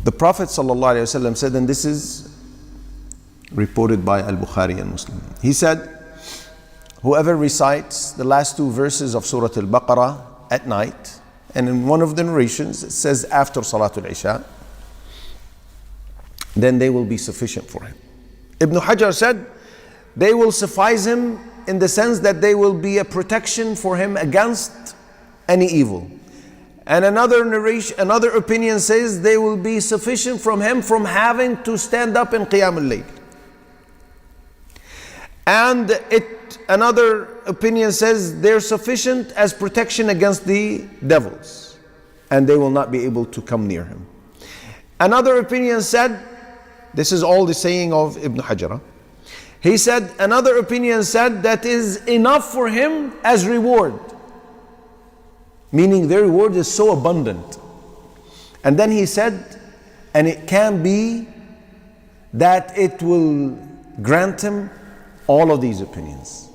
The Prophet ﷺ said, and this is reported by Al-Bukhari and Muslim. He said, whoever recites the last two verses of Surah Al Baqarah at night, and in one of the narrations it says after Salatul Isha, then they will be sufficient for him. Ibn Hajar said, they will suffice him in the sense that they will be a protection for him against any evil. And another opinion says they will be sufficient from him from having to stand up in Qiyam al-Layl. And another opinion says they're sufficient as protection against the devils, and they will not be able to come near him. Another opinion said, this is all the saying of Ibn Hajar. He said, another opinion said that is enough for him as reward. Meaning their reward is so abundant. And then he said, and it can be that it will grant him all of these opinions.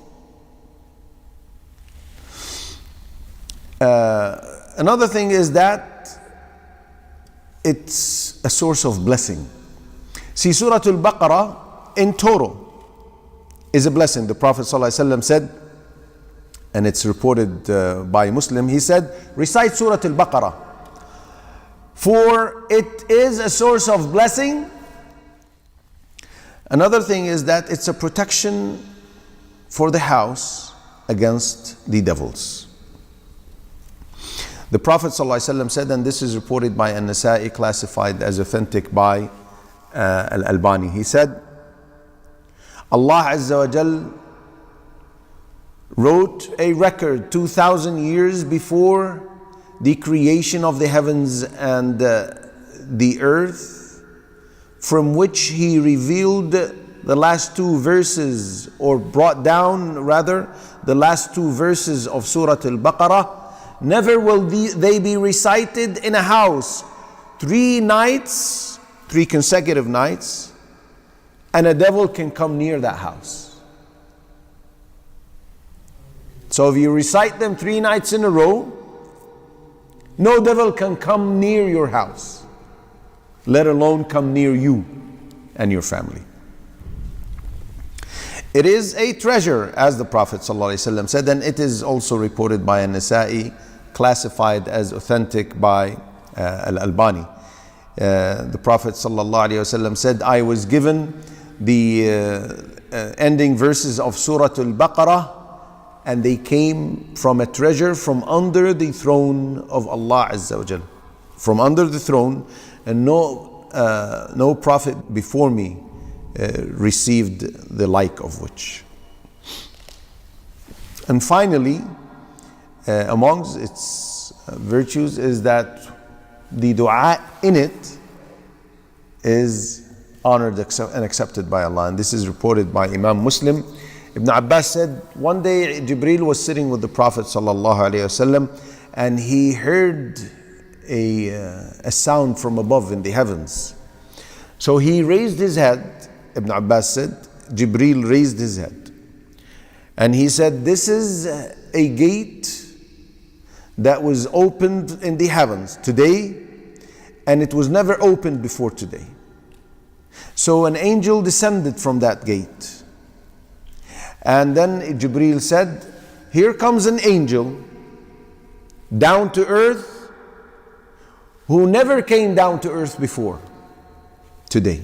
Another thing is that it's a source of blessing. See, Surah Al Baqarah in total is a blessing. The Prophet ﷺ said, and it's reported by Muslim, he said, recite Surah Al Baqarah, for it is a source of blessing. Another thing is that it's a protection for the house against the devils. The Prophet ﷺ said, and this is reported by An-Nihayah, classified as authentic by Al-Albani. He said, Allah Azza wa Jal wrote a record 2,000 years before the creation of the heavens and the earth, from which He revealed the last two verses, or brought down rather, the last two verses of Surah Al Baqarah. Never will they be recited in a house 3 nights, 3 consecutive nights, and a devil can come near that house. So if you recite them 3 nights in a row, no devil can come near your house, let alone come near you and your family. It is a treasure, as the Prophet ﷺ said, and it is also reported by An-Nasa'i, classified as authentic by Al-Albani. The Prophet ﷺ said, I was given the ending verses of Surah Al Baqarah, and they came from a treasure from under the throne of Allah Azza wa Jal. From under the throne, and no prophet before me received the like of which. And finally, amongst its virtues is that the dua in it is honored and accepted by Allah. And this is reported by Imam Muslim. Ibn Abbas said, one day Jibreel was sitting with the Prophet ﷺ, and he heard a sound from above in the heavens. So he raised his head. Ibn Abbas said, Jibreel raised his head, and he said, this is a gate that was opened in the heavens today, and it was never opened before today. So an angel descended from that gate, and then Jibreel said, here comes an angel down to earth who never came down to earth before today.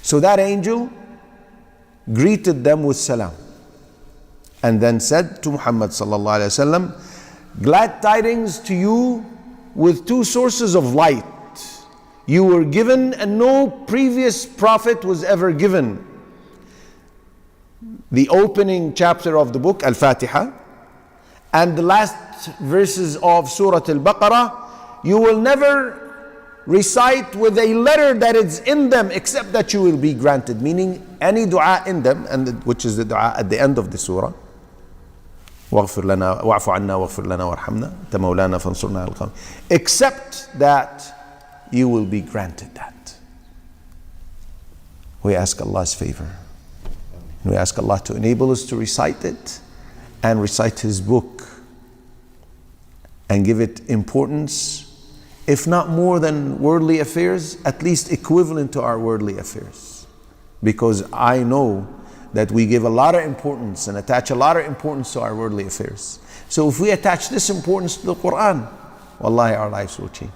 So that angel greeted them with salam, and then said to Muhammad sallallahu alaihi wasallam, glad tidings to you with 2 sources of light you were given, and no previous prophet was ever given. The opening chapter of the book, Al-Fatiha, and the last verses of Surah Al Baqarah, you will never recite with a letter that is in them except that you will be granted. Meaning any dua in them, and which is the dua at the end of the surah, واغفر لنا واعف عنا واغفر لنا وارحمنا أنت مولانا فانصرنا على القوم, except that you will be granted that. We ask Allah's favor. We ask Allah to enable us to recite it and recite His book and give it importance if not more than worldly affairs, at least equivalent to our worldly affairs. Because I know that we give a lot of importance and attach a lot of importance to our worldly affairs. So if we attach this importance to the Quran, wallahi, our lives will change.